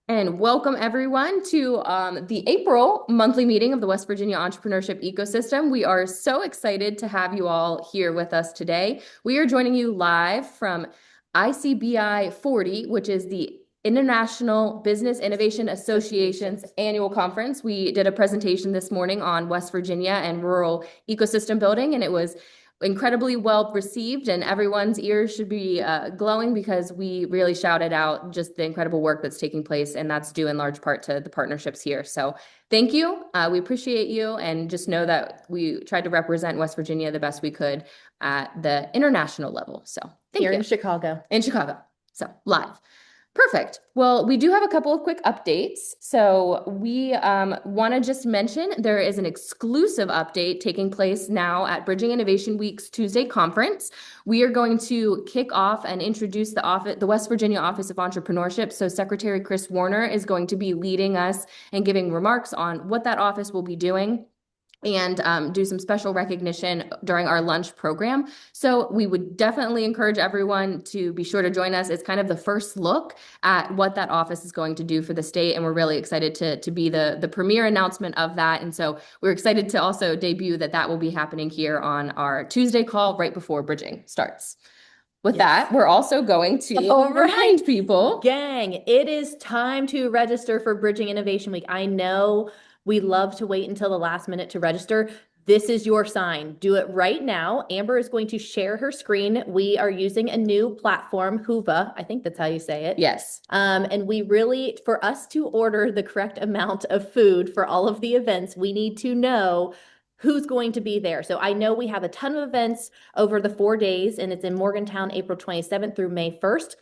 And welcome everyone to the April monthly meeting of the West Virginia Entrepreneurship Ecosystem. We are so excited to have you all here with us today. We are joining you live from ICBI 40, which is the International Business Innovation Association's annual conference. We did a presentation this morning on West Virginia and rural ecosystem building, and it was incredibly well received, and everyone's ears should be glowing because we really shouted out just the incredible work that's taking place, and that's due in large part to the partnerships here. So thank you. We appreciate you, and just know that we tried to represent West Virginia the best we could at the international level. So thank Here you. in Chicago. In Chicago. So live. Perfect. Well, we do have a couple of quick updates. So we want to just mention there is an exclusive update taking place now at Bridging Innovation Week's Tuesday conference. We are going to kick off and introduce the West Virginia Office of Entrepreneurship. So Secretary Chris Warner is going to be leading us and giving remarks on what that office will be doing, and do some special recognition during our lunch program. So we would definitely encourage everyone to be sure to join us. It's kind of the first look at what that office is going to do for the state, and we're really excited to be the premier announcement of that. And so we're excited to also debut that will be happening here on our Tuesday call right before Bridging starts. With that, we're also going to remind people. Gang, it is time to register for Bridging Innovation Week. I know we love to wait until the last minute to register. This is your sign. Do it right now. Amber is going to share her screen. We are using a new platform, Hoova. I think that's how you say it. Yes. And we really, for us to order the correct amount of food for all of the events, we need to know who's going to be there. So I know we have a ton of events over the 4 days, and it's in Morgantown, April 27th through May 1st.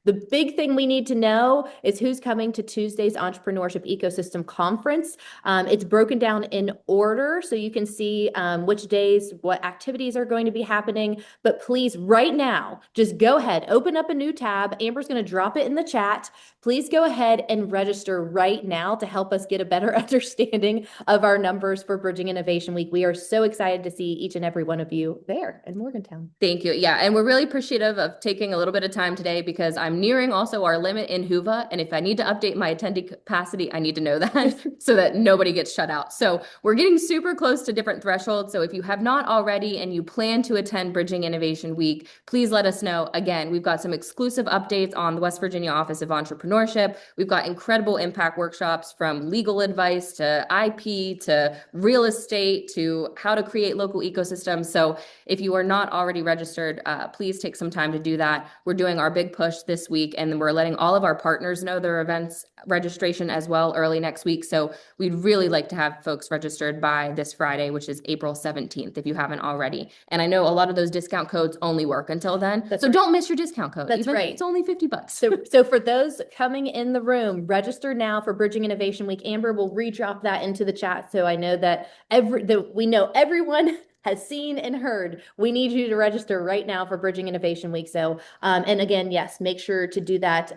The big thing we need to know is who's coming to Tuesday's Entrepreneurship Ecosystem Conference. It's broken down in order, so you can see which days, what activities are going to be happening. But please, right now, just go ahead, open up a new tab. Amber's going to drop it in the chat. Please go ahead and register right now to help us get a better understanding of our numbers for Bridging Innovation Week. We are so excited to see each and every one of you there in Morgantown. Thank you. Yeah, and we're really appreciative of taking a little bit of time today because I'm nearing also our limit in Hoova, and if I need to update my attendee capacity, I need to know that so that nobody gets shut out. So we're getting super close to different thresholds. So if you have not already and you plan to attend Bridging Innovation Week, please let us know. Again, we've got some exclusive updates on the West Virginia Office of Entrepreneurship. We've got incredible impact workshops from legal advice to IP to real estate to how to create local ecosystems. So if you are not already registered, please take some time to do that. We're doing our big push this week, and we're letting all of our partners know their events registration as well early next week. So we'd really like to have folks registered by this Friday, which is April 17th, if you haven't already. And I know a lot of those discount codes only work until then. So don't miss your discount code. That's right. It's only $50. So for those coming in the room, register now for Bridging Innovation Week. Amber will redrop that into the chat. So I know that we know everyone has seen and heard. We need you to register right now for Bridging Innovation Week. So, and again, yes, make sure to do that.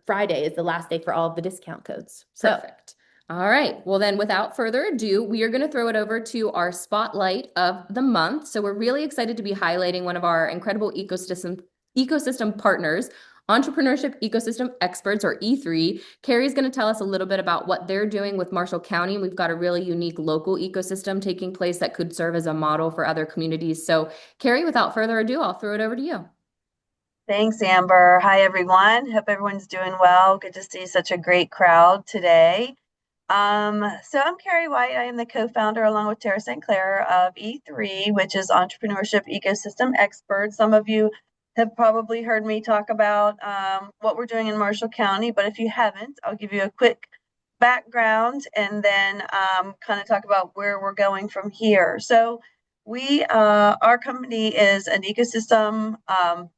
Friday is the last day for all of the discount codes. So. Perfect. All right. Well, then without further ado, we are going to throw it over to our spotlight of the month. So we're really excited to be highlighting one of our incredible ecosystem partners, Entrepreneurship Ecosystem Experts, or E3. Carrie's going to tell us a little bit about what they're doing with Marshall County. We've got a really unique local ecosystem taking place that could serve as a model for other communities. So Carrie, without further ado, I'll throw it over to you. Thanks, Amber. Hi, everyone. Hope everyone's doing well. Good to see such a great crowd today. So I'm Carrie White. I am the co-founder along with Tara St. Clair of E3, which is Entrepreneurship Ecosystem Experts. Some of you have probably heard me talk about what we're doing in Marshall County, but if you haven't, I'll give you a quick background and then kind of talk about where we're going from here. So our company is an ecosystem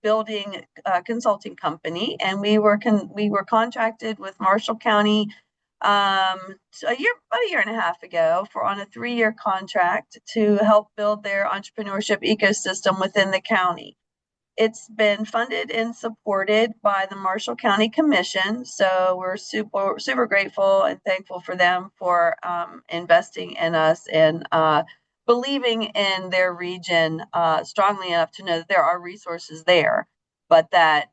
building consulting company, and we were contracted with Marshall County about a year and a half ago on a 3-year contract to help build their entrepreneurship ecosystem within the county. It's been funded and supported by the Marshall County Commission, so we're super grateful and thankful for them for investing in us and believing in their region strongly enough to know that there are resources there, but that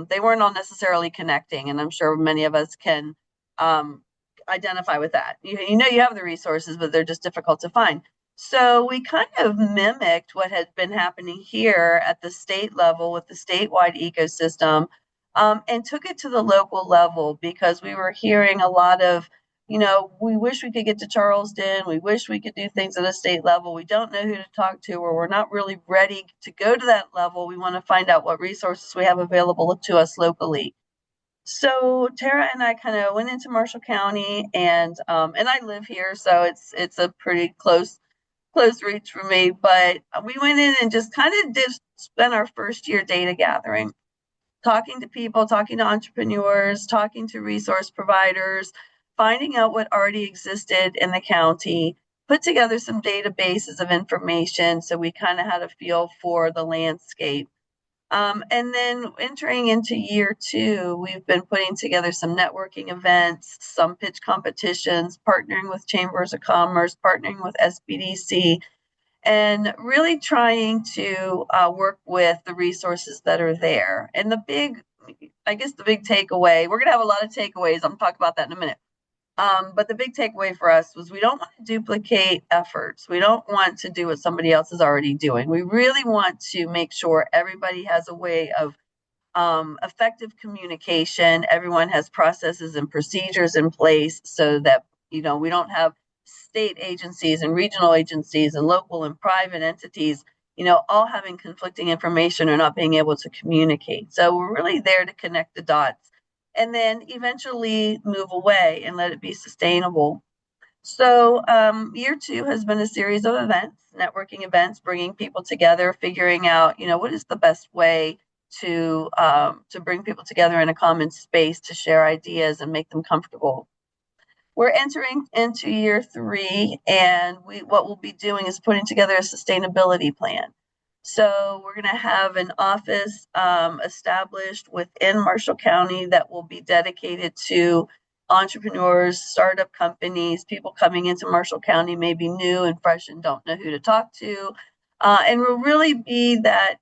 they weren't all necessarily connecting. And I'm sure many of us can identify with that. You know you have the resources, but they're just difficult to find. So we kind of mimicked what had been happening here at the state level with the statewide ecosystem, and took it to the local level because we were hearing a lot of, we wish we could get to Charleston. We wish we could do things at a state level. We don't know who to talk to, or we're not really ready to go to that level. We want to find out what resources we have available to us locally. So Tara and I kind of went into Marshall County, and I live here, so it's a pretty close reach for me. But we went in and just kind of did spend our first year data gathering, talking to people, talking to entrepreneurs, talking to resource providers, finding out what already existed in the county, put together some databases of information so we kind of had a feel for the landscape. And then entering into year two, we've been putting together some networking events, some pitch competitions, partnering with chambers of commerce, partnering with SBDC, and really trying to work with the resources that are there. And I guess the big takeaway, we're going to have a lot of takeaways. I'm talking about that in a minute. But the big takeaway for us was we don't want to duplicate efforts. We don't want to do what somebody else is already doing. We really want to make sure everybody has a way of effective communication. Everyone has processes and procedures in place so that, we don't have state agencies and regional agencies and local and private entities, all having conflicting information or not being able to communicate. So we're really there to connect the dots and then eventually move away and let it be sustainable. So year two has been a series of events, networking events, bringing people together, figuring out, what is the best way to bring people together in a common space to share ideas and make them comfortable. We're entering into year three, and what we'll be doing is putting together a sustainability plan. So we're going to have an office established within Marshall County that will be dedicated to entrepreneurs, startup companies, people coming into Marshall County, maybe new and fresh and don't know who to talk to. And will really be that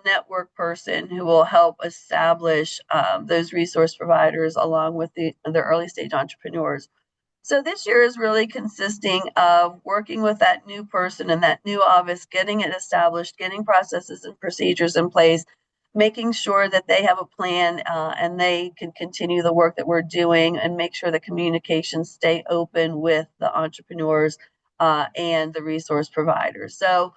network person who will help establish those resource providers along with the early stage entrepreneurs. So this year is really consisting of working with that new person and that new office, getting it established, getting processes and procedures in place, making sure that they have a plan and they can continue the work that we're doing and make sure the communications stay open with the entrepreneurs and the resource providers. So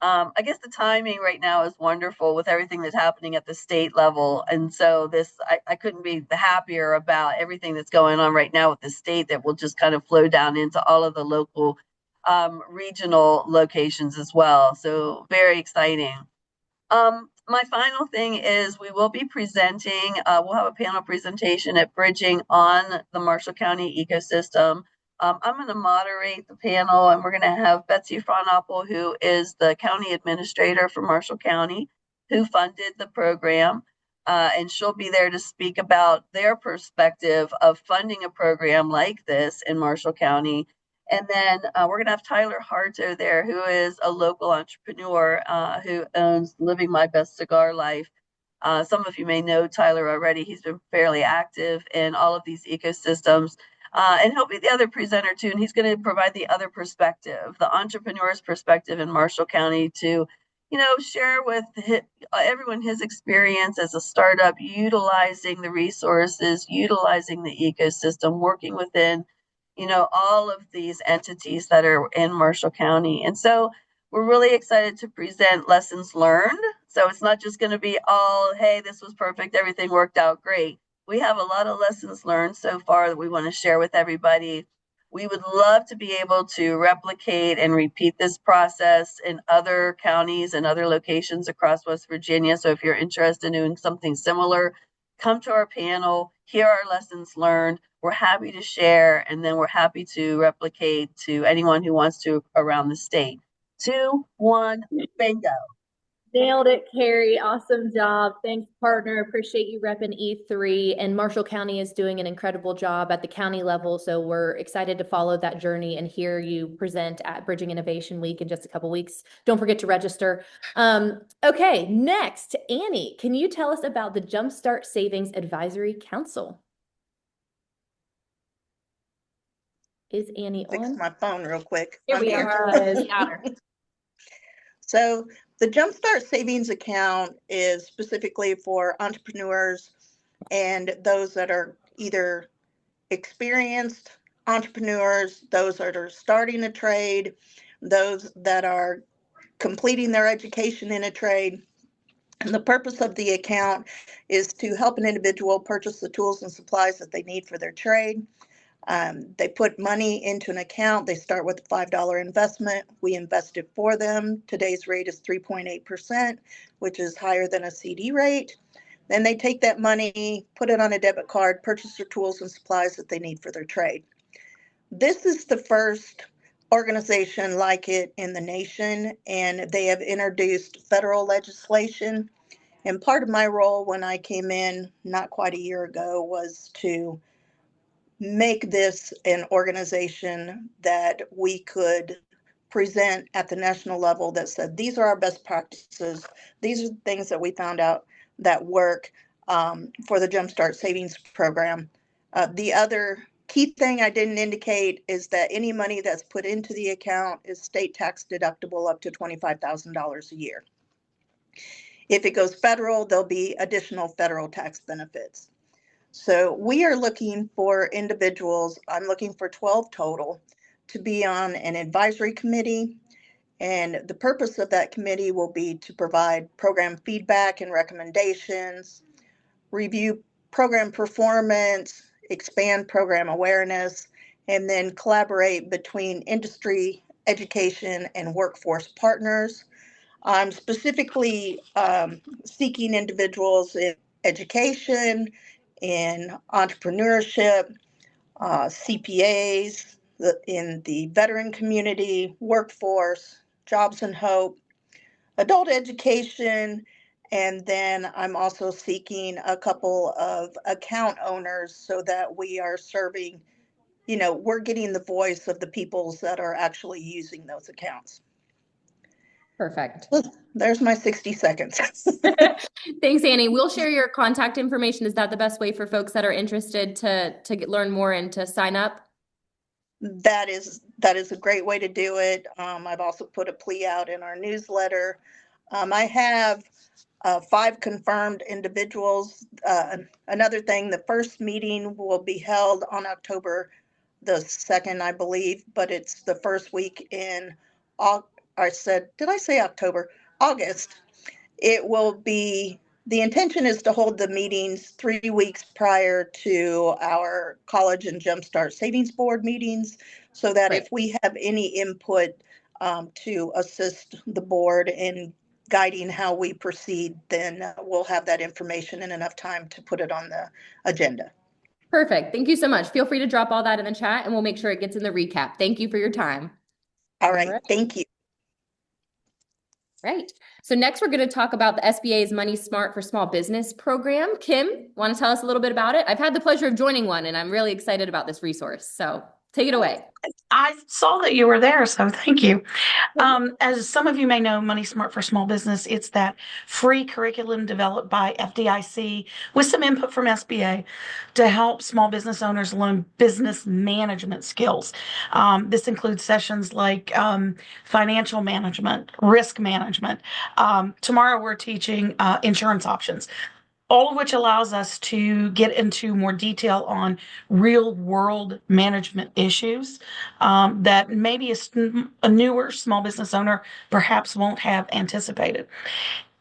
I guess the timing right now is wonderful with everything that's happening at the state level. And so I couldn't be happier about everything that's going on right now with the state that will just kind of flow down into all of the local regional locations as well. So very exciting. My final thing is we will be presenting, we'll have a panel presentation at Bridging on the Marshall County ecosystem. I'm going to moderate the panel, and we're going to have Betsy Frohnapple, who is the county administrator for Marshall County, who funded the program. And she'll be there to speak about their perspective of funding a program like this in Marshall County. And then we're going to have Tyler Harto there, who is a local entrepreneur who owns Living My Best Cigar Life. Some of you may know Tyler already. He's been fairly active in all of these ecosystems. And he'll be the other presenter too, and he's going to provide the other perspective, the entrepreneur's perspective in Marshall County to, share with everyone his experience as a startup, utilizing the resources, utilizing the ecosystem, working within, all of these entities that are in Marshall County. And so we're really excited to present lessons learned. So it's not just going to be all, hey, this was perfect, everything worked out great. We have a lot of lessons learned so far that we want to share with everybody. We would love to be able to replicate and repeat this process in other counties and other locations across West Virginia. So if you're interested in doing something similar, come to our panel, hear our lessons learned. We're happy to share, and then we're happy to replicate to anyone who wants to around the state. 2, 1, bingo. Nailed it, Carrie. Awesome job. Thanks, partner. Appreciate you repping E3. And Marshall County is doing an incredible job at the county level. So we're excited to follow that journey and hear you present at Bridging Innovation Week in just a couple weeks. Don't forget to register. Okay, next, Annie, can you tell us about the Jumpstart Savings Advisory Council? Is Annie Fix on? my phone real quick. Here I'm we here. are. Got her. So the Jumpstart Savings Account is specifically for entrepreneurs and those that are either experienced entrepreneurs, those that are starting a trade, those that are completing their education in a trade. And the purpose of the account is to help an individual purchase the tools and supplies that they need for their trade. They put money into an account. They start with a $5 investment. We invest it for them. Today's rate is 3.8%, which is higher than a CD rate. Then they take that money, put it on a debit card, purchase their tools and supplies that they need for their trade. This is the first organization like it in the nation, and they have introduced federal legislation. And part of my role when I came in not quite a year ago was to make this an organization that we could present at the national level that said, these are our best practices. These are things that we found out that work for the Jumpstart Savings Program. The other key thing I didn't indicate is that any money that's put into the account is state tax deductible up to $25,000 a year. If it goes federal, there'll be additional federal tax benefits. So we are looking for individuals, I'm looking for 12 total, to be on an advisory committee. And the purpose of that committee will be to provide program feedback and recommendations, review program performance, expand program awareness, and then collaborate between industry, education, and workforce partners. I'm specifically seeking individuals in education, in entrepreneurship, CPAs, in the veteran community, workforce, jobs and hope, adult education, and then I'm also seeking a couple of account owners so that we are serving, we're getting the voice of the peoples that are actually using those accounts. Perfect. There's my 60 seconds. Thanks, Annie. We'll share your contact information. Is that the best way for folks that are interested to learn more and to sign up? That is a great way to do it. I've also put a plea out in our newsletter. I have 5 confirmed individuals. Another thing, the first meeting will be held on October the 2nd, I believe, but it's the first week in, did I say October? August. It will be, the intention is to hold the meetings 3 weeks prior to our College and Jumpstart Savings Board meetings, so that Right. if we have any input to assist the board in guiding how we proceed, then we'll have that information in enough time to put it on the agenda. Perfect. Thank you so much. Feel free to drop all that in the chat and we'll make sure it gets in the recap. Thank you for your time. All right. Thank you. Right. So next we're going to talk about the SBA's Money Smart for Small Business program. Kim, want to tell us a little bit about it? I've had the pleasure of joining one and I'm really excited about this resource. So take it away. I saw that you were there, so thank you. As some of you may know, Money Smart for Small Business, it's that free curriculum developed by FDIC with some input from SBA to help small business owners learn business management skills. This includes sessions like financial management, risk management. Tomorrow we're teaching insurance options, all of which allows us to get into more detail on real world management issues that maybe a newer small business owner perhaps won't have anticipated.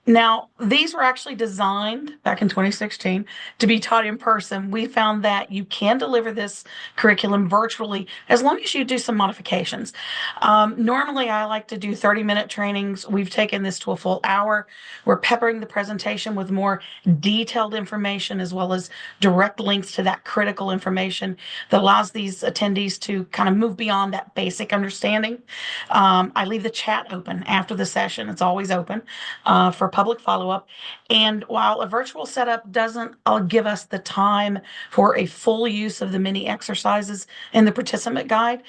Now, these were actually designed back in 2016 to be taught in person. We found that you can deliver this curriculum virtually as long as you do some modifications. Normally, I like to do 30-minute trainings. We've taken this to a full hour. We're peppering the presentation with more detailed information as well as direct links to that critical information that allows these attendees to kind of move beyond that basic understanding. I leave the chat open after the session. It's always open for public follow-up. And while a virtual setup doesn't give us the time for a full use of the mini exercises in the participant guide,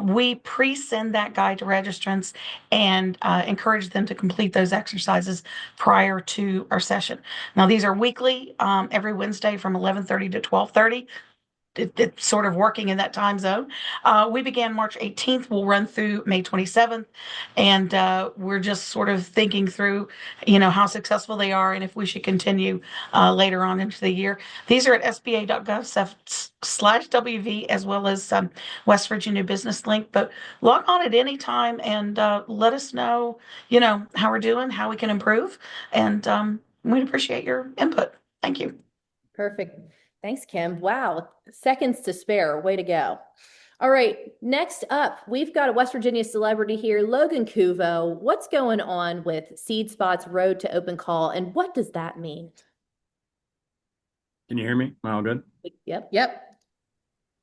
we pre-send that guide to registrants and encourage them to complete those exercises prior to our session. Now, these are weekly, every Wednesday from 11:30 to 12:30. it's sort of working in that time zone. We began March 18th. We'll run through May 27th. And we're just sort of thinking through, how successful they are and if we should continue later on into the year. These are at sba.gov/WV as well as West Virginia Business Link. But log on at any time and let us know, how we're doing, how we can improve. And we'd appreciate your input. Thank you. Perfect. Thanks, Kim. Wow. Seconds to spare. Way to go. All right. Next up, we've got a West Virginia celebrity here, Logan Kuvo. What's going on with Seed Spot's Road to Open Call, and what does that mean? Can you hear me? Am I all good? Yep. Yep.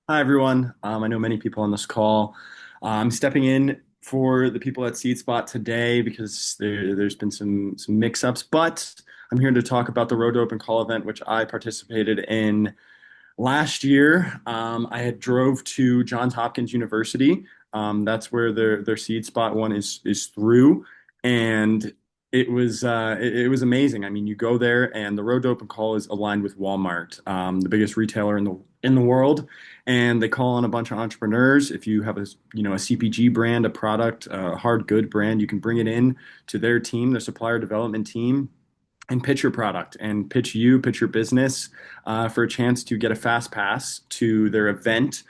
Hi, everyone. I know many people on this call. I'm stepping in for the people at Seed Spot today because there's been some mix-ups, but I'm here to talk about the Road to Open Call event, which I participated in last year. I had drove to Johns Hopkins University. That's where their Seed Spot one is through, and it was amazing. I mean, you go there, and the Road to Open Call is aligned with Walmart, the biggest retailer in the world, and they call on a bunch of entrepreneurs. If you have a CPG brand, a product, a hard good brand, you can bring it in to their team, their supplier development team, and pitch your product and pitch your business for a chance to get a fast pass to their event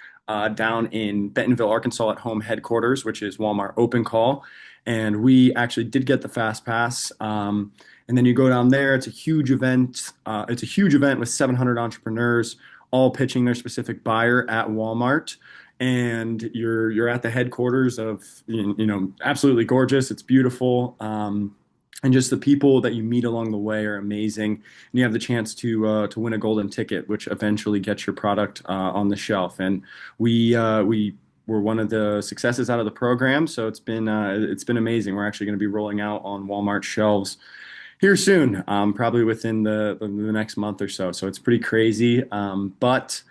down in Bentonville, Arkansas at home headquarters, which is Walmart Open Call. And we actually did get the fast pass. And then you go down there. It's a huge event. It's a huge event with 700 entrepreneurs all pitching their specific buyer at Walmart. And you're at the headquarters of, absolutely gorgeous. It's beautiful. And just the people that you meet along the way are amazing. And you have the chance to win a golden ticket, which eventually gets your product on the shelf. And we were one of the successes out of the program, so it's been amazing. We're actually going to be rolling out on Walmart shelves here soon, probably within the next month or so. So it's pretty crazy, but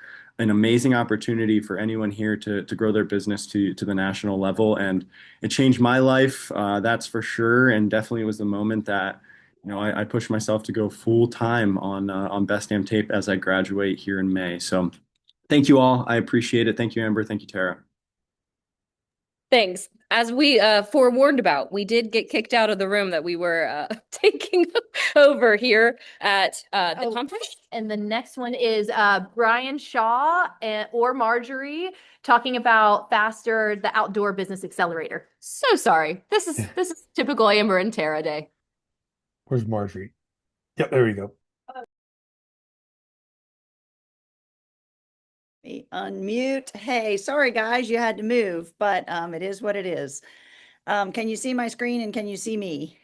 an amazing opportunity for anyone here to grow their business to the national level. And it changed my life, that's for sure. And definitely was the moment that, I pushed myself to go full time on Best Damn Tape as I graduate here in May. So thank you all. I appreciate it. Thank you, Amber. Thank you, Tara. Thanks. As we forewarned about, we did get kicked out of the room that we were taking over here at the conference. And the next one is Brian Shaw or Marjorie talking about Faster, the Outdoor Business Accelerator. So sorry. This is typical Amber and Tara day. Where's Marjorie? Yep, there we go. Unmute. Hey, sorry guys, you had to move, but it is what it is. Can you see my screen and can you see me?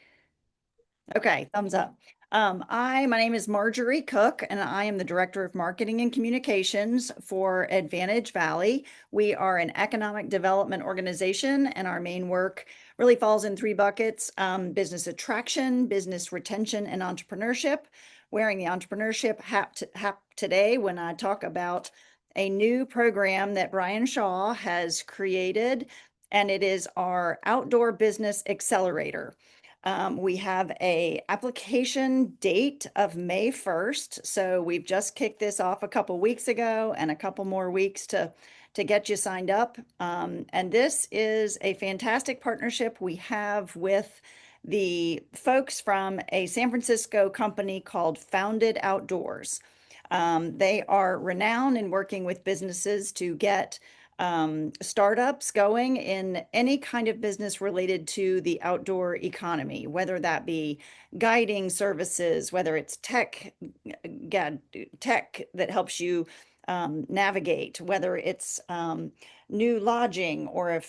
Okay, thumbs up. My name is Marjorie Cook, and I am the Director of Marketing and Communications for Advantage Valley. We are an economic development organization, and our main work really falls in three buckets: business attraction, business retention, and entrepreneurship. Wearing the entrepreneurship hat today when I talk about a new program that Brian Shaw has created, and it is our Outdoor Business Accelerator. We have a application date of May 1st. So we've just kicked this off a couple weeks ago and a couple more weeks to get you signed up. And this is a fantastic partnership we have with the folks from a San Francisco company called Founded Outdoors. They are renowned in working with businesses to get startups going in any kind of business related to the outdoor economy, whether that be guiding services, whether it's tech that helps you navigate, whether it's new lodging or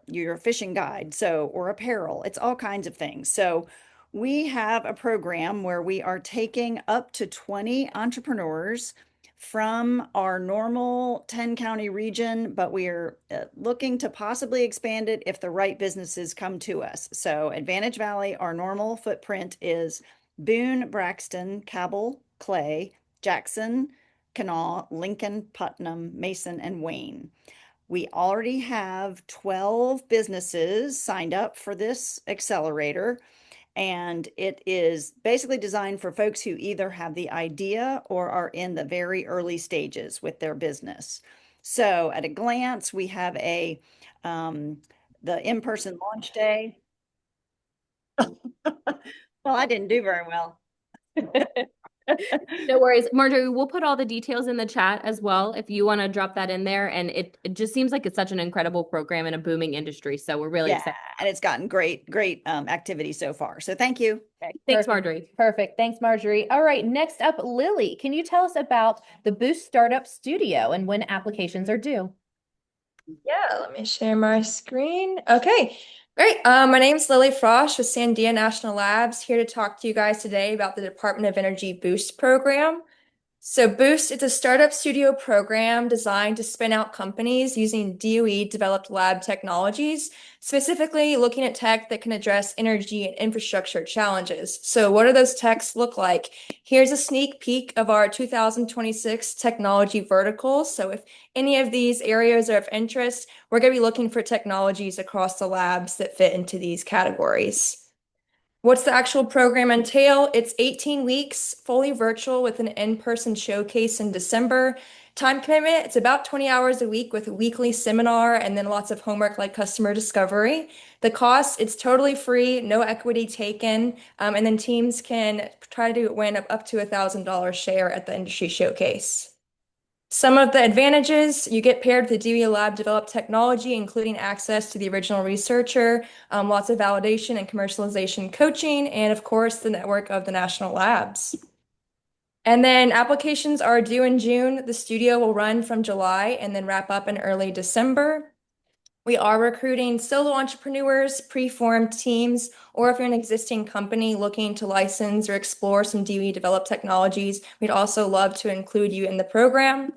you're a fishing guide, or apparel. It's all kinds of things. So we have a program where we are taking up to 20 entrepreneurs from our normal 10 county region, but we're looking to possibly expand it if the right businesses come to us. So Advantage Valley, our normal footprint is Boone, Braxton, Cabell, Clay, Jackson, Kanawha, Lincoln, Putnam, Mason, and Wayne. We already have 12 businesses signed up for this accelerator. And it is basically designed for folks who either have the idea or are in the very early stages with their business. So at a glance, we have the in-person launch day. Well, I didn't do very well. No worries. Marjorie, we'll put all the details in the chat as well if you want to drop that in there. And it just seems like it's such an incredible program in a booming industry. So we're really excited. And it's gotten great activity so far. So thank you. Okay, Thanks, perfect. Marjorie. Perfect. Thanks, Marjorie. All right, next up, Lily, can you tell us about the Boost Startup Studio and when applications are due? Yeah, let me share my screen. Okay, great. My name's Lily Frosch with Sandia National Labs, here to talk to you guys today about the Department of Energy Boost program. So Boost is a startup studio program designed to spin out companies using DOE developed lab technologies, specifically looking at tech that can address energy and infrastructure challenges. So what do those techs look like? Here's a sneak peek of our 2026 technology verticals. So if any of these areas are of interest, we're going to be looking for technologies across the labs that fit into these categories. What's the actual program entail? It's 18 weeks, fully virtual with an in-person showcase in December. Time commitment, it's about 20 hours a week with a weekly seminar and then lots of homework like customer discovery. The cost, it's totally free, no equity taken, and then teams can try to win up to $1,000 share at the industry showcase. Some of the advantages, you get paired with the DOE lab developed technology, including access to the original researcher, lots of validation and commercialization coaching, and of course, the network of the national labs. And then applications are due in June. The studio will run from July and then wrap up in early December. We are recruiting solo entrepreneurs, pre-formed teams, or if you're an existing company looking to license or explore some DOE developed technologies, we'd also love to include you in the program.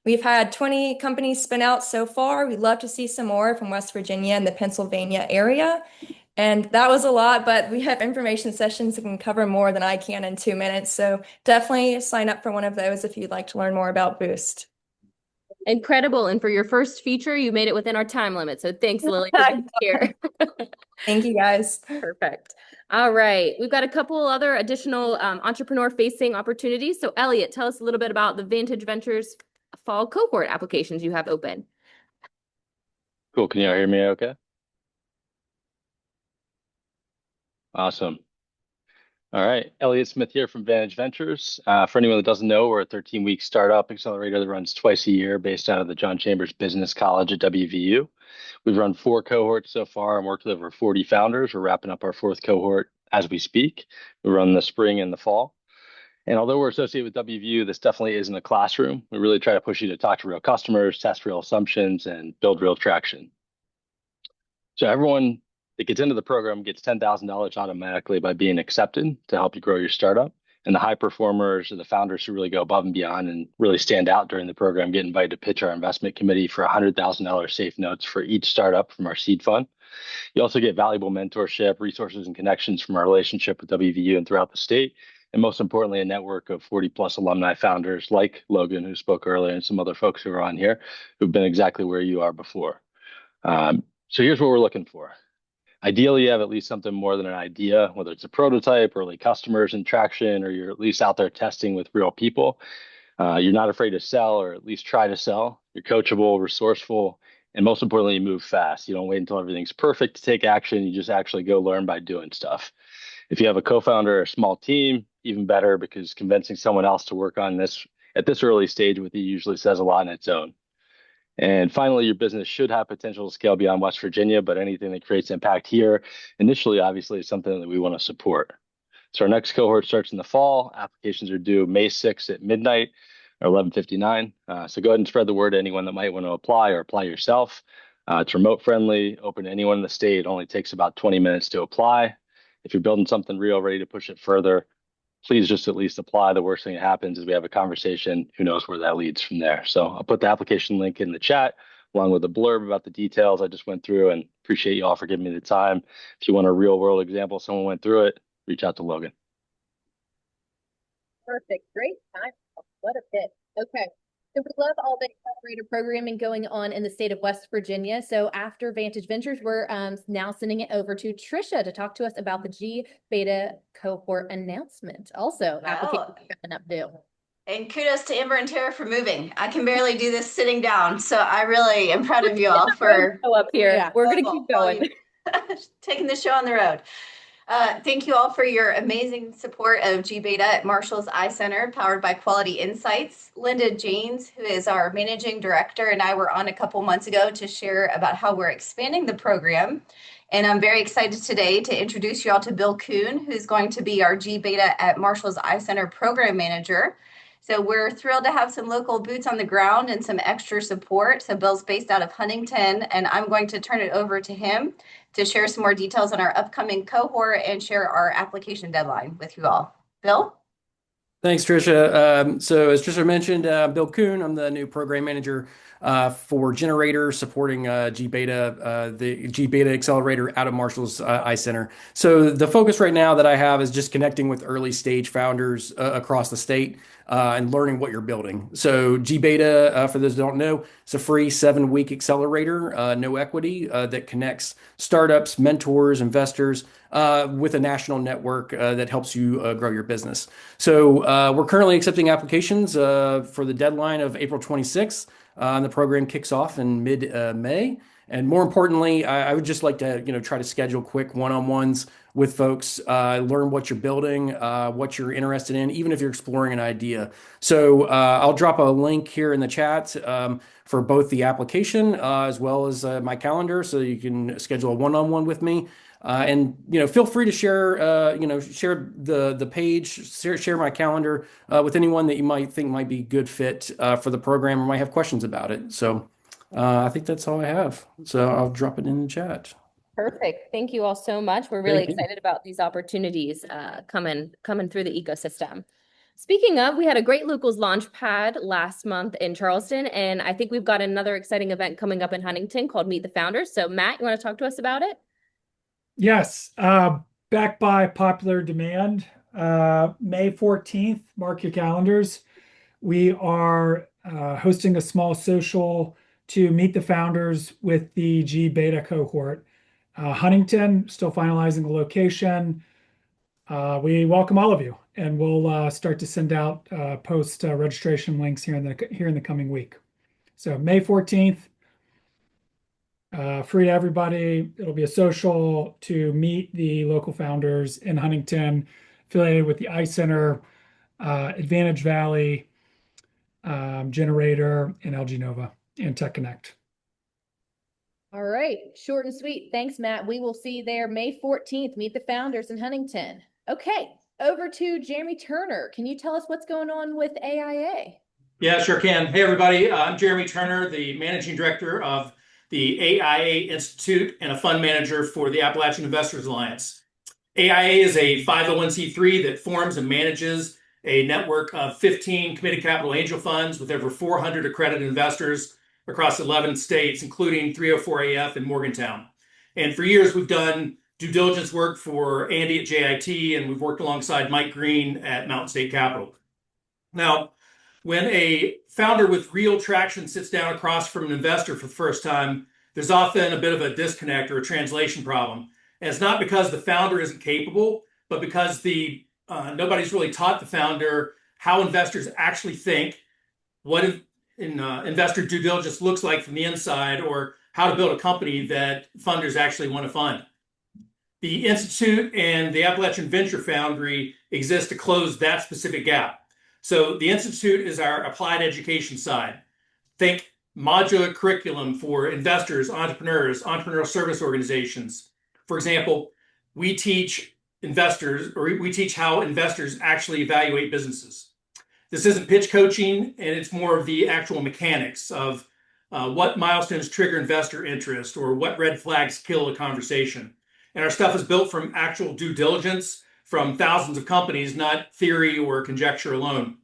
We've had 20 companies spin out so far. We'd love to see some more from West Virginia and the Pennsylvania area. And that was a lot, but we have information sessions that can cover more than I can in 2 minutes. So definitely sign up for one of those if you'd like to learn more about Boost. Incredible. And for your first feature, you made it within our time limit. So thanks, Lily, for being here. Thank you, guys. Perfect. All right. We've got a couple other additional entrepreneur-facing opportunities. So Elliot, tell us a little bit about the Vantage Ventures fall cohort applications you have open. Cool. Can you all hear me okay? Awesome. All right. Elliot Smith here from Vantage Ventures. For anyone that doesn't know, we're a 13-week startup accelerator that runs twice a year based out of the John Chambers Business College at WVU. We've run 4 cohorts so far and worked with over 40 founders. We're wrapping up our 4th cohort as we speak. We run the spring and the fall. And although we're associated with WVU, this definitely isn't a classroom. We really try to push you to talk to real customers, test real assumptions, and build real traction. So everyone that gets into the program gets $10,000 automatically by being accepted to help you grow your startup. And the high performers are the founders who really go above and beyond and really stand out during the program, get invited to pitch our investment committee for $100,000 safe notes for each startup from our seed fund. You also get valuable mentorship, resources, and connections from our relationship with WVU and throughout the state. And most importantly, a network of 40 plus alumni founders like Logan, who spoke earlier, and some other folks who are on here who've been exactly where you are before. So here's what we're looking for. Ideally, you have at least something more than an idea, whether it's a prototype, early customers and traction, or you're at least out there testing with real people. You're not afraid to sell, or at least try to sell. You're coachable, resourceful, and most importantly, you move fast. You don't wait until everything's perfect to take action. You just actually go learn by doing stuff. If you have a co-founder or a small team, even better, because convincing someone else to work on this at this early stage with you usually says a lot on its own. And finally, your business should have potential to scale beyond West Virginia, but anything that creates impact here initially, obviously, is something that we want to support. So our next cohort starts in the fall. Applications are due May 6th at midnight or 11:59. So go ahead and spread the word to anyone that might want to apply or apply yourself. It's remote friendly, open to anyone in the state. It only takes about 20 minutes to apply. If you're building something real, ready to push it further, please just at least apply. The worst thing that happens is we have a conversation. Who knows where that leads from there? So I'll put the application link in the chat along with a blurb about the details I just went through, and appreciate you all for giving me the time. If you want a real world example, someone went through it, reach out to Logan. Perfect. Great time. What a fit. Okay. So we love all the accelerator programming going on in the state of West Virginia. So after Vantage Ventures, we're now sending it over to Trisha to talk to us about the G Beta cohort announcement. Also, application coming up due. And kudos to Amber and Tara for moving. I can barely do this sitting down, so I really am proud of you all for up here. Yeah. We're gonna keep going. taking the show on the road. Thank you all for your amazing support of G Beta at Marshall's Eye Center, powered by Quality Insights. Linda Janes, who is our managing director, and I were on a couple months ago to share about how we're expanding the program. And I'm very excited today to introduce you all to Bill Kuhn, who's going to be our G Beta at Marshall's Eye Center program manager. So we're thrilled to have some local boots on the ground and some extra support. So Bill's based out of Huntington, and I'm going to turn it over to him to share some more details on our upcoming cohort and share our application deadline with you all. Bill? Thanks, Trisha. So as Trisha mentioned, Bill Kuhn, I'm the new program manager for Generator, supporting G Beta, the G Beta Accelerator out of Marshall's Eye Center. So the focus right now that I have is just connecting with early stage founders across the state and learning what you're building. So G Beta, for those who don't know, it's a free 7-week accelerator, no equity, that connects startups, mentors, investors with a national network that helps you grow your business. So we're currently accepting applications for the deadline of April 26th. The program kicks off in mid-May. And more importantly, I would just like to, try to schedule quick one-on-ones with folks, learn what you're building, what you're interested in, even if you're exploring an idea. So I'll drop a link here in the chat for both the application as well as my calendar, so you can schedule a one-on-one with me. And feel free to share share the page, share my calendar with anyone that you might think might be good fit for the program or might have questions about it. So I think that's all I have. So I'll drop it in the chat. Perfect. Thank you all so much. We're really excited about these opportunities coming through the ecosystem. Speaking of, we had a Great Locals launch pad last month in Charleston, and I think we've got another exciting event coming up in Huntington called Meet the Founders. So Matt, you want to talk to us about it? Yes, back by popular demand, May 14th, mark your calendars. We are hosting a small social to meet the founders with the G Beta cohort. Huntington, still finalizing the location. We welcome all of you, and we'll start to send out post registration links here in the coming week. So May 14th. Free to everybody. It'll be a social to meet the local founders in Huntington, affiliated with the Eye Center, Advantage Valley, Generator, and LG Nova, and Tech Connect. All right, short and sweet. Thanks, Matt. We will see you there May 14th. Meet the founders in Huntington. Okay, over to Jeremy Turner. Can you tell us what's going on with AIA? Yeah, sure can. Hey, everybody. I'm Jeremy Turner, the managing director of the AIA Institute and a fund manager for the Appalachian Investors Alliance. AIA is a 501c3 that forms and manages a network of 15 committed capital angel funds with over 400 accredited investors across 11 states, including 304AF in Morgantown. And for years, we've done due diligence work for Andy at JIT, and we've worked alongside Mike Green at Mountain State Capital. Now, when a founder with real traction sits down across from an investor for the first time, there's often a bit of a disconnect or a translation problem. And it's not because the founder isn't capable, but because nobody's really taught the founder how investors actually think, what investor due diligence looks like from the inside, or how to build a company that funders actually want to fund. The Institute and the Appalachian Venture Foundry exist to close that specific gap. So the Institute is our applied education side. Think modular curriculum for investors, entrepreneurs, entrepreneurial service organizations. For example, we teach investors, or we teach how investors actually evaluate businesses. This isn't pitch coaching, and it's more of the actual mechanics of what milestones trigger investor interest or what red flags kill a conversation. And our stuff is built from actual due diligence from thousands of companies, not theory or conjecture alone.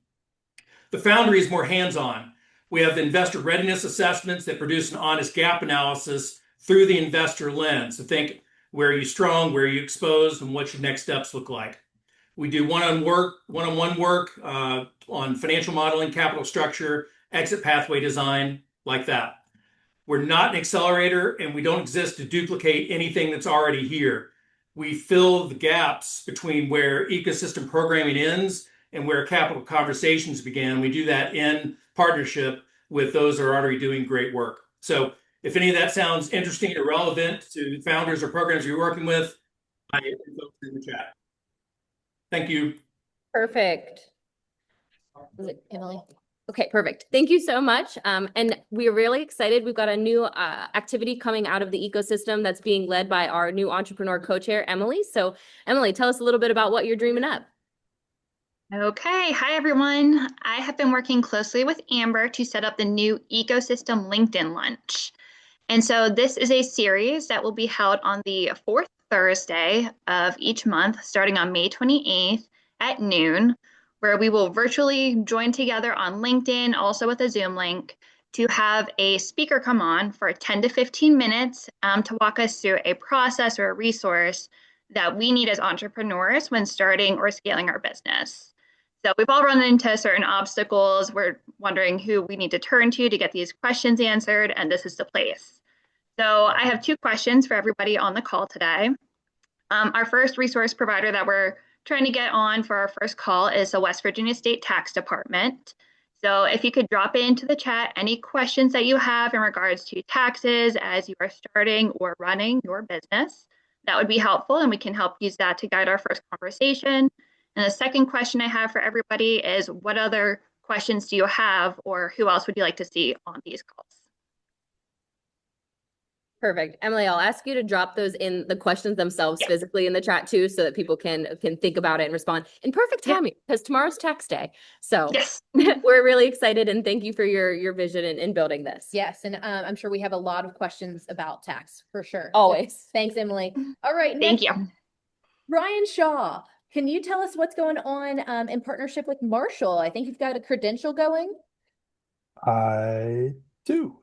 The Foundry is more hands-on. We have investor readiness assessments that produce an honest gap analysis through the investor lens. So think, where are you strong, where are you exposed, and what your next steps look like. We do one-on-one work on financial modeling, capital structure, exit pathway design like that. We're not an accelerator and we don't exist to duplicate anything that's already here. We fill the gaps between where ecosystem programming ends and where capital conversations begin. We do that in partnership with those that are already doing great work. So if any of that sounds interesting or relevant to founders or programs you're working with, I invite in the chat. Thank you. Perfect. Is it Emily? Okay, perfect. Thank you so much. And we're really excited. We've got a new activity coming out of the ecosystem that's being led by our new entrepreneur co-chair, Emily. So Emily, tell us a little bit about what you're dreaming up. Okay, hi everyone. I have been working closely with Amber to set up the new Ecosystem LinkedIn Lunch. And so this is a series that will be held on the fourth Thursday of each month, starting on May 28th at noon, where we will virtually join together on LinkedIn, also with a Zoom link, to have a speaker come on for 10 to 15 minutes to walk us through a process or a resource that we need as entrepreneurs when starting or scaling our business. So we've all run into certain obstacles. We're wondering who we need to turn to get these questions answered, and this is the place. So I have two questions for everybody on the call today. Our first resource provider that we're trying to get on for our first call is the West Virginia State Tax Department. So if you could drop into the chat any questions that you have in regards to taxes as you are starting or running your business, that would be helpful, and we can help use that to guide our first conversation. And the second question I have for everybody is, what other questions do you have, or who else would you like to see on these calls? Perfect. Emily, I'll ask you to drop those in the questions themselves physically in the chat too, so that people can think about it and respond in perfect timing, because tomorrow's tax day. So we're really excited, and thank you for your vision in building this. Yes, and I'm sure we have a lot of questions about tax for sure. Always. So, thanks, Emily. All right, thank you. Brian Shaw, can you tell us what's going on in partnership with Marshall? I think you've got a credential going. I do.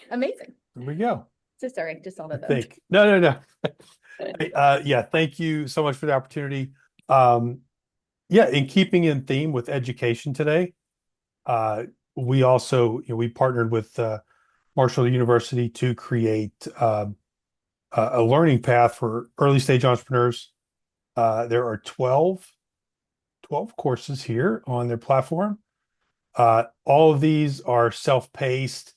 Amazing. There we go. So sorry, just saw that. No. Yeah, thank you so much for the opportunity. Yeah, in keeping in theme with education today, we also, we partnered with Marshall University to create a learning path for early stage entrepreneurs. There are 12 courses here on their platform. All of these are self-paced,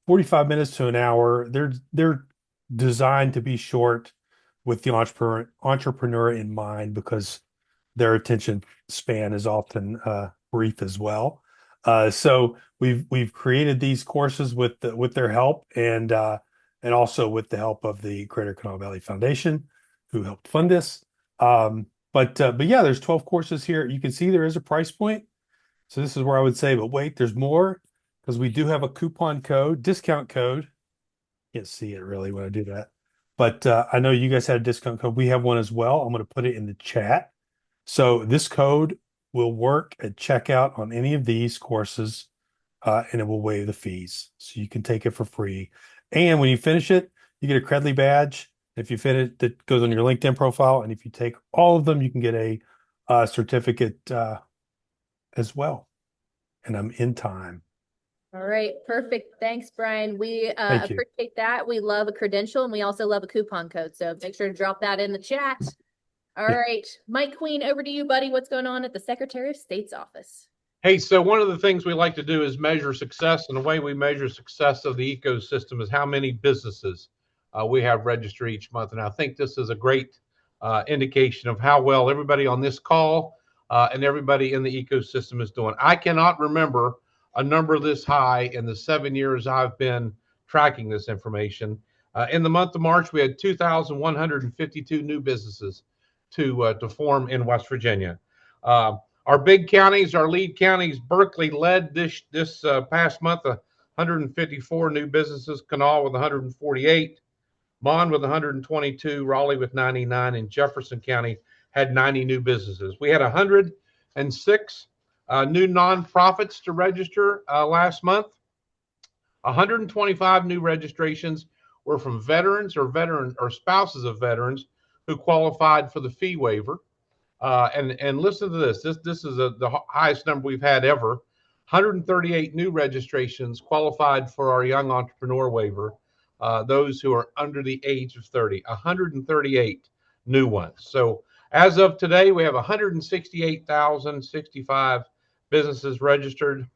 45 minutes to an hour. They're designed to be short with the entrepreneur in mind, because their attention span is often brief as well. So we've created these courses with their help, and also with the help of the Greater Kanawha Valley Foundation, who helped fund this. But yeah, there's 12 courses here. You can see there is a price point. So this is where I would say, but wait, there's more, because we do have a discount code. Can't see it really when I do that, but I know you guys had a discount code. We have one as well. I'm going to put it in the chat. So this code will work at checkout on any of these courses, and it will waive the fees. So you can take it for free. And when you finish it, you get a Credly badge. If you finish, that goes on your LinkedIn profile. And if you take all of them, you can get a certificate as well. And I'm in time. All right, perfect. Thanks, Brian. We appreciate that. We love a credential, and we also love a coupon code. So make sure to drop that in the chat. All right, Mike Queen, over to you, buddy. What's going on at the Secretary of State's office? Hey, so one of the things we like to do is measure success, and the way we measure success of the ecosystem is how many businesses we have registered each month. And I think this is a great indication of how well everybody on this call and everybody in the ecosystem is doing. I cannot remember a number this high in the 7 years I've been tracking this information. In the month of March, we had 2,152 new businesses to form in West Virginia. Our big counties, our lead counties, Berkeley led this past month, 154 new businesses, Kanawha with 148, Mon with 122, Raleigh with 99, and Jefferson County had 90 new businesses. We had 106 new nonprofits to register last month. 125 new registrations were from veterans or spouses of veterans who qualified for the fee waiver. And listen to this. This is the highest number we've had ever. 138 new registrations qualified for our young entrepreneur waiver, those who are under the age of 30, 138 new ones. So as of today, we have 168,065 businesses registered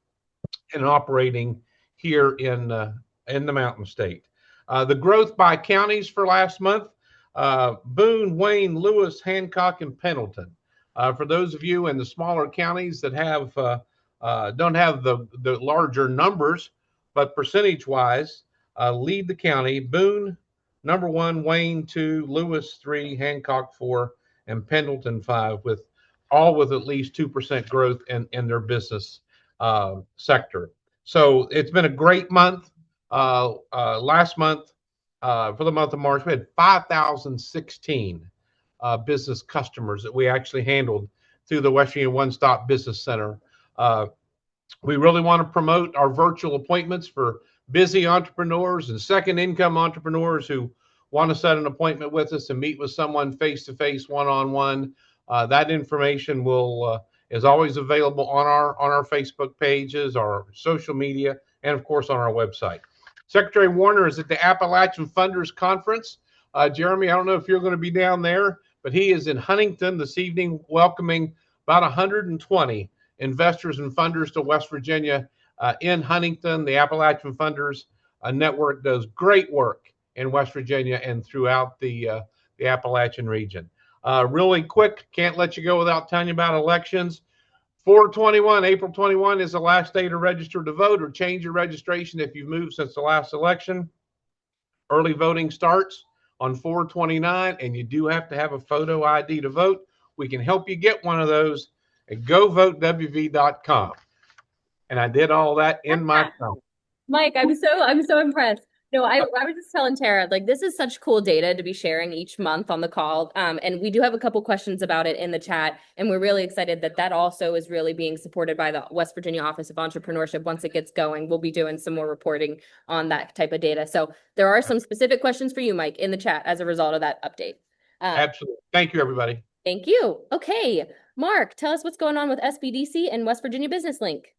and operating here in the Mountain State. The growth by counties for last month, Boone, Wayne, Lewis, Hancock, and Pendleton. For those of you in the smaller counties that have don't have the larger numbers, but percentage-wise, lead the county. Boone, number 1, Wayne 2, Lewis 3, Hancock 4, and Pendleton 5, with all with at least 2% growth in their business sector. So it's been a great month. Last month, for the month of March, we had 5,016 business customers that we actually handled through the West Virginia One Stop Business Center. We really want to promote our virtual appointments for busy entrepreneurs and second income entrepreneurs who want to set an appointment with us and meet with someone face-to-face, one-on-one. That information is always available on our Facebook pages, our social media, and of course on our website. Secretary Warner is at the Appalachian Funders Conference. Jeremy, I don't know if you're going to be down there, but he is in Huntington this evening welcoming about 120 investors and funders to West Virginia in Huntington. The Appalachian Funders Network does great work in West Virginia and throughout the Appalachian region. Really quick, can't let you go without telling you about elections. April 21 is the last day to register to vote or change your registration if you've moved since the last election. Early voting starts on 4/29, and you do have to have a photo ID to vote. We can help you get one of those at govotewve.com. And I did all that in my phone. Mike, I'm so impressed. No, I was just telling Tara, like, this is such cool data to be sharing each month on the call. And we do have a couple questions about it in the chat. And we're really excited that also is really being supported by the West Virginia Office of Entrepreneurship. Once it gets going, we'll be doing some more reporting on that type of data. So there are some specific questions for you, Mike, in the chat as a result of that update. Absolutely. Thank you, everybody. Thank you. Okay. Mark, tell us what's going on with SBDC and West Virginia Business Link.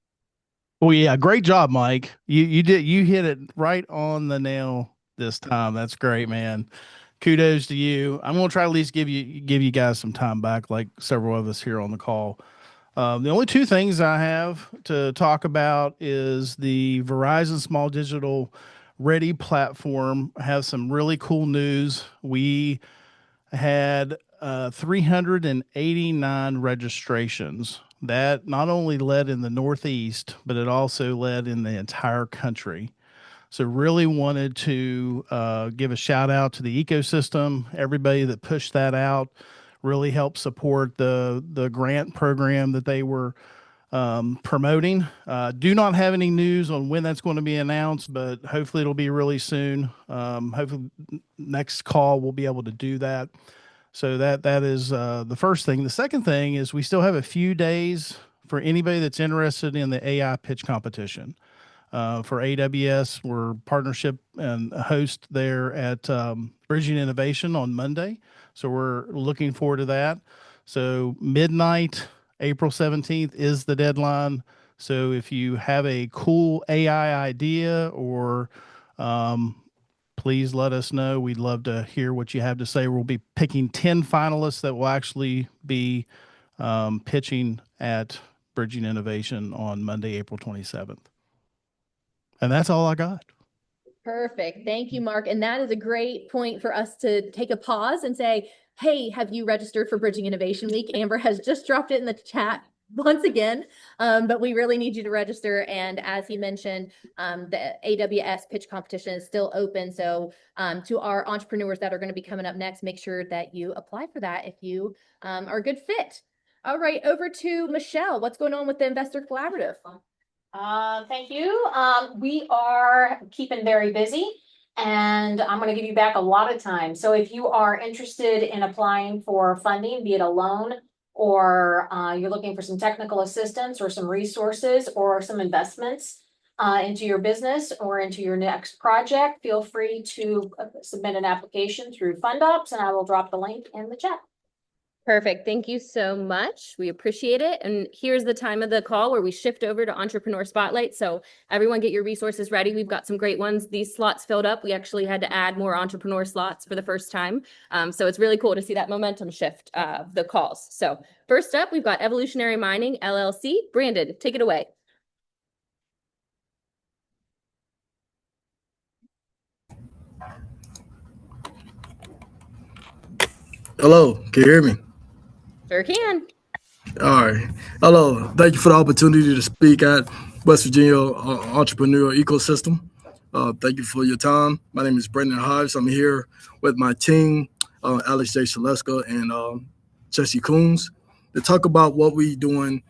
Well, yeah, great job, Mike. You hit it right on the nail this time. That's great, man. Kudos to you. I'm gonna try to at least give you guys some time back, like several of us here on the call. The only two things I have to talk about is the Verizon Small Digital Ready platform has some really cool news. We had 389 registrations. That not only led in the Northeast, but it also led in the entire country. So really wanted to give a shout out to the ecosystem, everybody that pushed that out, really helped support the grant program that they were promoting. Do not have any news on when that's going to be announced, but hopefully it'll be really soon. Hopefully next call we'll be able to do that. So that is the first thing. The second thing is we still have a few days for anybody that's interested in the AI pitch competition. For AWS, we're partnership and host there at Bridging Innovation on Monday. So we're looking forward to that. So midnight, April 17th is the deadline. So if you have a cool AI idea or please let us know. We'd love to hear what you have to say. We'll be picking 10 finalists that will actually be pitching at Bridging Innovation on Monday, April 27th. And that's all I got. Perfect. Thank you, Mark. And that is a great point for us to take a pause and say, hey, have you registered for Bridging Innovation Week? Amber has just dropped it in the chat once again, but we really need you to register. And as he mentioned, the AWS pitch competition is still open. So to our entrepreneurs that are going to be coming up next, make sure that you apply for that if you are a good fit. All right, over to Michelle. What's going on with the Investor Collaborative? Thank you. We are keeping very busy, and I'm going to give you back a lot of time. So if you are interested in applying for funding, be it a loan, or you're looking for some technical assistance or some resources or some investments into your business or into your next project, feel free to submit an application through FundUps, and I will drop the link in the chat. Perfect. Thank you so much. We appreciate it. And here's the time of the call where we shift over to Entrepreneur Spotlight. So everyone get your resources ready. We've got some great ones. These slots filled up. We actually had to add more entrepreneur slots for the first time. So it's really cool to see that momentum shift the calls. So first up, we've got Evolutionary Mining, LLC. Brandon, take it away. Hello, can you hear me? Sure can. All right. Hello. Thank you for the opportunity to speak at West Virginia Entrepreneurial Ecosystem. Thank you for your time. My name is Brendan Hives. I'm here with my team, Alex J. Shaleska and Jesse Coons, to talk about what we're doing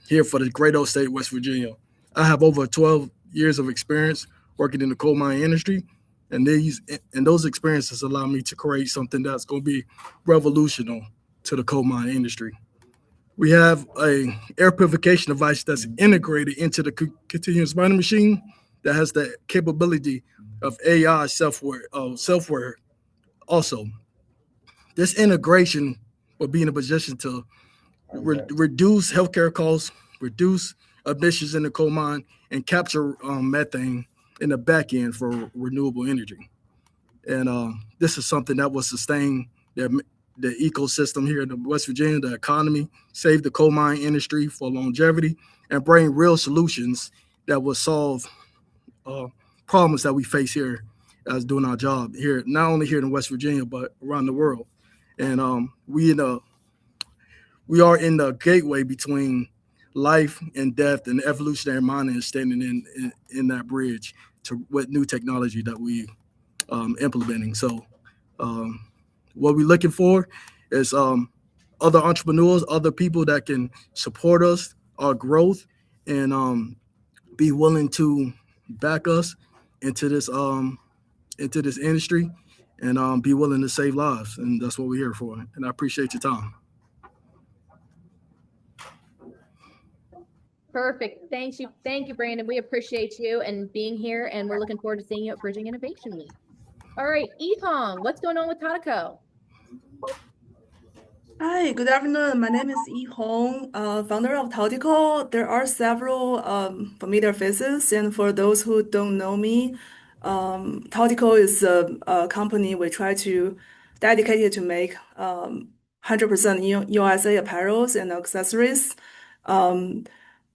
here for the great old state, West Virginia. I have over 12 years of experience working in the coal mine industry, and those experiences allow me to create something that's going to be revolutionary to the coal mine industry. We have a air purification device that's integrated into the continuous mining machine that has the capability of AI software also. This integration will be in a position to reduce healthcare costs, reduce emissions in the coal mine, and capture methane in the back end for renewable energy. And this is something that will sustain the ecosystem here in West Virginia, the economy, save the coal mine industry for longevity, and bring real solutions that will solve problems that we face here as doing our job here, not only here in West Virginia, but around the world. And we are in the gateway between life and death, and evolutionary mining is standing in that bridge to with new technology that we implementing. So what we're looking for is other entrepreneurs, other people that can support us, our growth, and be willing to back us into this industry, and be willing to save lives. And that's what we're here for. And I appreciate your time. Perfect. Thank you, Brandon. We appreciate you and being here, and we're looking forward to seeing you at Bridging Innovation Week. All right, Ehong, what's going on with Tataco? Hi, good afternoon. My name is Yi Hong, founder of Tautico. There are several familiar faces, and for those who don't know me, Tautico is a company we try to dedicated to make 100% USA apparels and accessories.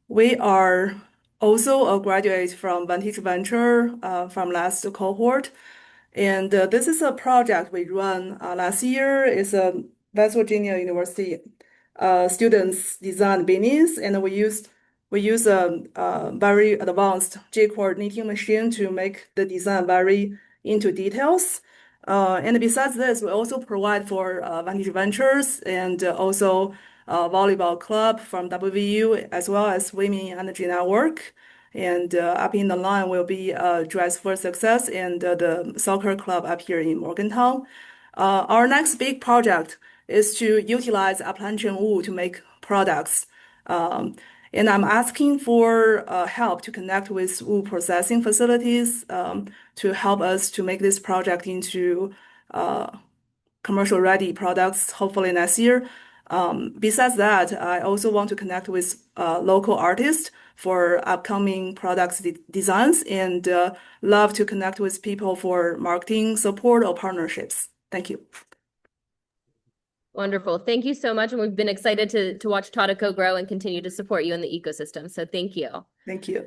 We are also a graduate from Vantage Venture from last cohort. And this is a project we run last year. It's a West Virginia University students design business, and we use a very advanced J-core knitting machine to make the design very into details. And besides this, we also provide for Vantage Ventures and also volleyball club from WVU, as well as Women Energy Network. And up in the line will be Dress for Success and the soccer club up here in Morgantown. Our next big project is to utilize Appalachian wool to make products. And I'm asking for help to connect with wool processing facilities to help us to make this project into commercial ready products, hopefully next year. Besides that, I also want to connect with local artists for upcoming products designs, and love to connect with people for marketing support or partnerships. Thank you. Wonderful. Thank you so much. And we've been excited to watch Tataco grow and continue to support you in the ecosystem. So thank you. Thank you.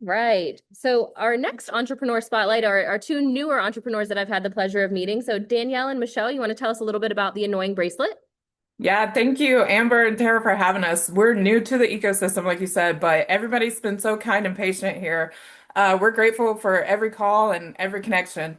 Right. So our next entrepreneur spotlight are two newer entrepreneurs that I've had the pleasure of meeting. So Danielle and Michelle, you want to tell us a little bit about the annoying bracelet? Yeah, thank you, Amber and Tara, for having us. We're new to the ecosystem, like you said, but everybody's been so kind and patient here. We're grateful for every call and every connection.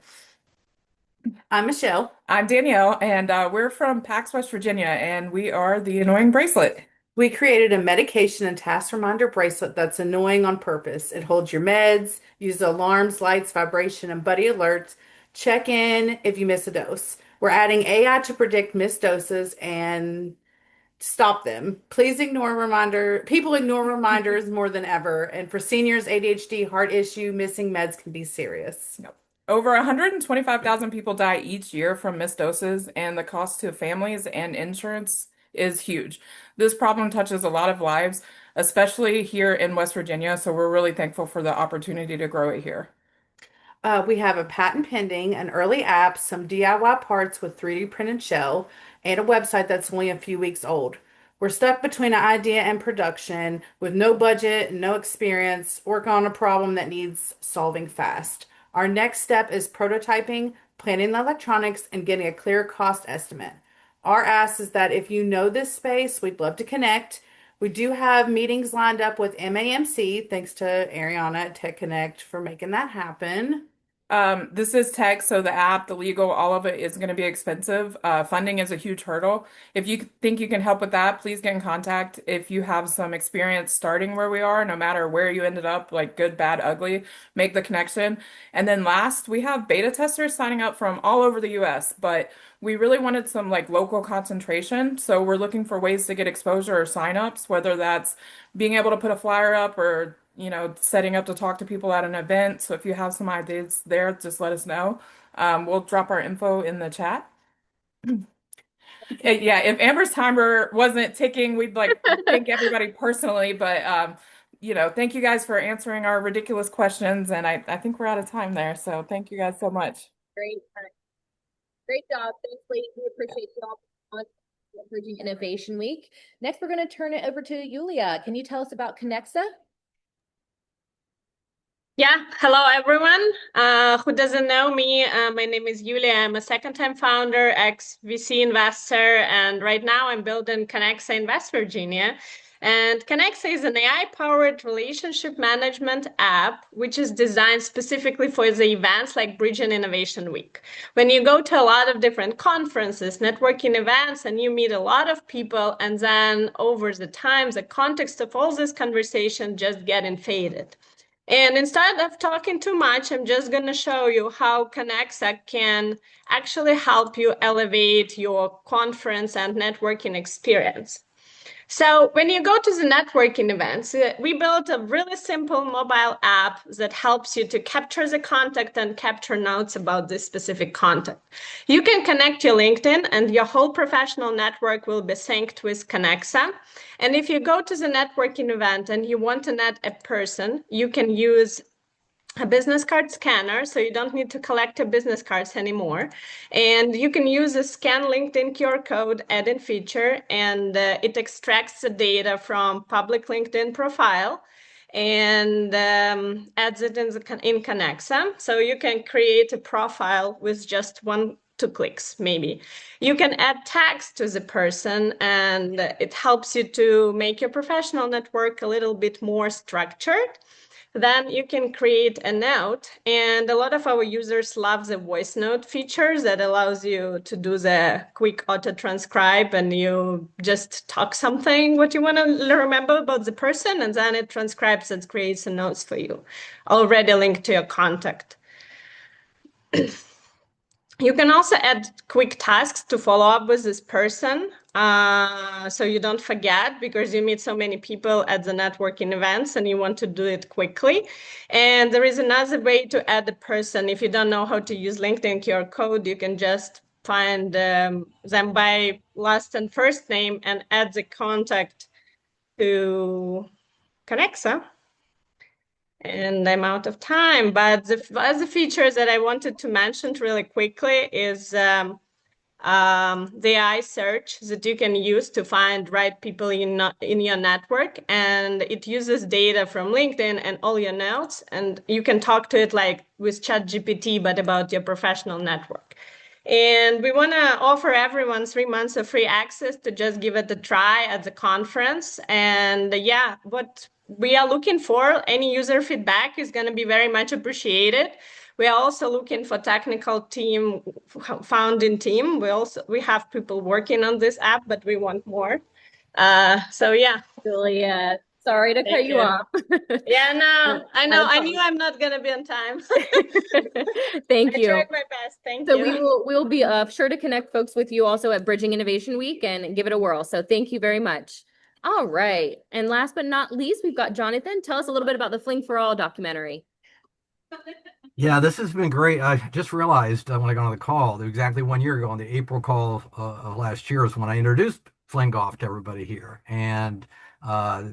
I'm Michelle. I'm Danielle, and we're from Pax, West Virginia, and we are the Annoying Bracelet. We created a medication and task reminder bracelet that's annoying on purpose. It holds your meds, uses alarms, lights, vibration, and buddy alerts. Check in if you miss a dose. We're adding AI to predict missed doses and stop them. People ignore reminders more than ever. And for seniors, ADHD, heart issue, missing meds can be serious. Yep. Over 125,000 people die each year from missed doses, and the cost to families and insurance is huge. This problem touches a lot of lives, especially here in West Virginia, so we're really thankful for the opportunity to grow it here. We have a patent pending, an early app, some DIY parts with 3D printed shell, and a website that's only a few weeks old. We're stuck between an idea and production with no budget, no experience, working on a problem that needs solving fast. Our next step is prototyping, planning the electronics, and getting a clear cost estimate. Our ask is that if you know this space, we'd love to connect. We do have meetings lined up with MAMC, thanks to Ariana at Tech Connect for making that happen. This is tech, so the app, the legal, all of it is going to be expensive. Funding is a huge hurdle. If you think you can help with that, please get in contact. If you have some experience starting where we are, no matter where you ended up, like good, bad, ugly, make the connection. And then last, we have beta testers signing up from all over the US, but we really wanted some like local concentration. So we're looking for ways to get exposure or signups, whether that's being able to put a flyer up or setting up to talk to people at an event. So if you have some ideas there, just let us know. We'll drop our info in the chat. Yeah, if Amber's timer wasn't ticking, we'd like thank everybody personally, but thank you guys for answering our ridiculous questions, and I think we're out of time there. So thank you guys so much. Great. Great job. Thanks, ladies. We appreciate you all on Bridging Innovation Week. Next, we're going to turn it over to Yulia. Can you tell us about Connexa? Yeah, hello everyone. Who doesn't know me? My name is Yulia. I'm a second-time founder, ex-VC investor, and right now I'm building Connexa in West Virginia. And Connexa is an AI-powered relationship management app, which is designed specifically for the events like Bridging Innovation Week. When you go to a lot of different conferences, networking events, and you meet a lot of people, and then over the time, the context of all this conversation just getting faded. And instead of talking too much, I'm just going to show you how Connexa can actually help you elevate your conference and networking experience. So when you go to the networking events, we built a really simple mobile app that helps you to capture the contact and capture notes about this specific contact. You can connect your LinkedIn and your whole professional network will be synced with Connexa. And if you go to the networking event and you want to net a person, you can use a business card scanner, so you don't need to collect your business cards anymore. And you can use a scan LinkedIn QR code add-in feature, and it extracts the data from public LinkedIn profile and adds it in Connexa. So you can create a profile with just 1-2 clicks, maybe. You can add tags to the person, and it helps you to make your professional network a little bit more structured. Then you can create a note, and a lot of our users love the voice note feature that allows you to do the quick auto transcribe, and you just talk something what you want to remember about the person, and then it transcribes and creates the notes for you, already linked to your contact. You can also add quick tasks to follow up with this person, so you don't forget, because you meet so many people at the networking events and you want to do it quickly. And there is another way to add a person. If you don't know how to use LinkedIn QR code, you can just find them by last and first name and add the contact to Connexa. And I'm out of time, but the other features that I wanted to mention really quickly is the AI search that you can use to find right people in your network, and it uses data from LinkedIn and all your notes, and you can talk to it like with ChatGPT, but about your professional network. And we want to offer everyone 3 months of free access to just give it a try at the conference. And yeah, what we are looking for, any user feedback is going to be very much appreciated. We are also looking for technical team, founding team. We have people working on this app, but we want more. So yeah. Julia, sorry to cut you off. Yeah, no, I know. I knew I'm not going to be on time. Thank you. I tried my best. Thank so you. we will be sure to connect folks with you also at Bridging Innovation Week and give it a whirl. So thank you very much. All right. And last but not least, we've got Jonathan. Tell us a little bit about the Fling for All documentary. Yeah, this has been great. I just realized when I got on the call that exactly 1 year ago on the April call of last year is when I introduced Fling Golf to everybody here. And uh,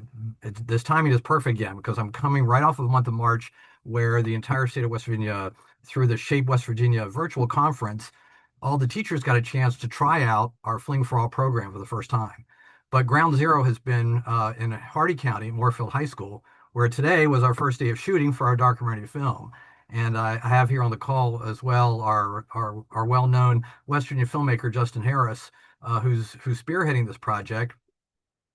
this timing is perfect again because I'm coming right off of the month of March where the entire state of West Virginia, through the Shape West Virginia virtual conference, all the teachers got a chance to try out our Fling for All program for the first time. But ground zero has been in Hardy County, Moorfield High School, where today was our first day of shooting for our documentary film. And I have here on the call as well our well-known West Virginia filmmaker Justin Harris, who's spearheading this project.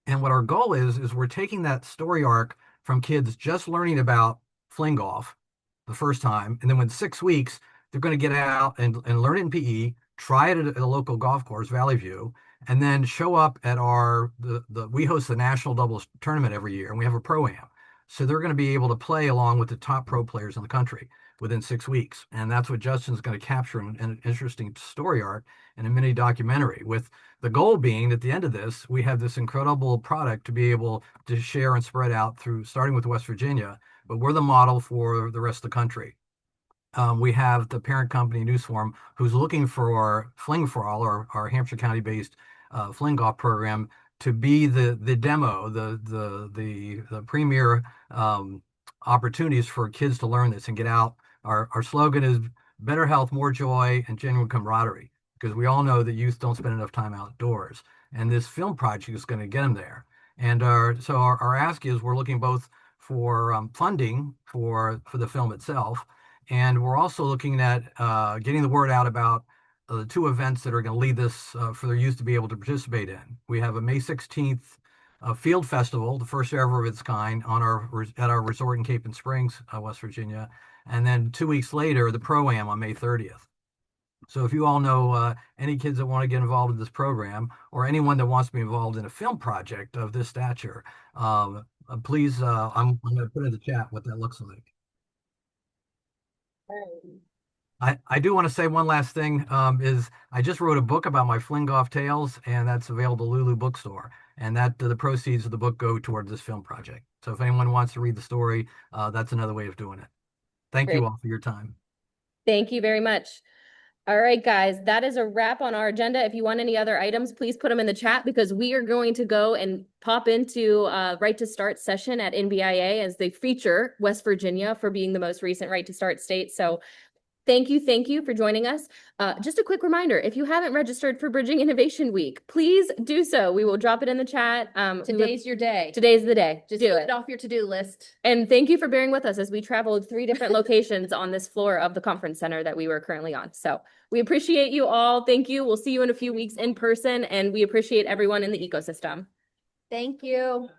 And what our goal is we're taking that story arc from kids just learning about fling golf the first time, and then within 6 weeks they're going to get out and learn it in PE, try it at a local golf course, Valley View, and then show up at we host the national doubles tournament every year, and we have a pro-am. So they're going to be able to play along with the top pro players in the country within 6 weeks. And that's what Justin's going to capture in an interesting story arc in a mini documentary, with the goal being at the end of this, we have this incredible product to be able to share and spread out through, starting with West Virginia, but we're the model for the rest of the country. We have the parent company Newsform, who's looking for Fling for All, our Hampshire County-based fling golf program, to be the demo, the premier opportunities for kids to learn this and get out. Our slogan is better health, more joy, and genuine camaraderie, because we all know that youth don't spend enough time outdoors, and this film project is going to get them there. And our ask is we're looking both for funding for the film itself, and we're also looking at getting the word out about the two events that are going to lead this for their youth to be able to participate in. We have a May 16th field festival, the first ever of its kind, at our resort in Cape and Springs, West Virginia, and then 2 weeks later, the Pro-Am on May 30th. So if you all know any kids that want to get involved in this program, or anyone that wants to be involved in a film project of this stature, please, I'm going to put in the chat what that looks like. I do want to say one last thing, is I just wrote a book about my fling golf tales, and that's available at Lulu Bookstore. And that the proceeds of the book go towards this film project. So if anyone wants to read the story, that's another way of doing it. Thank Great. you all for your time. Thank you very much. All right, guys, that is a wrap on our agenda. If you want any other items, please put them in the chat, because we are going to go and pop into Right to Start session at NBIA as they feature West Virginia for being the most recent Right to Start state. So thank you for joining us. Just a quick reminder, if you haven't registered for Bridging Innovation Week, please do so. We will drop it in the chat. Today's your day. Today's the day. Just do get it it off your to-do list. And thank you for bearing with us as we traveled 3 different locations on this floor of the conference center that we were currently on. So we appreciate you all. Thank you. We'll see you in a few weeks in person, and we appreciate everyone in the ecosystem. Thank you.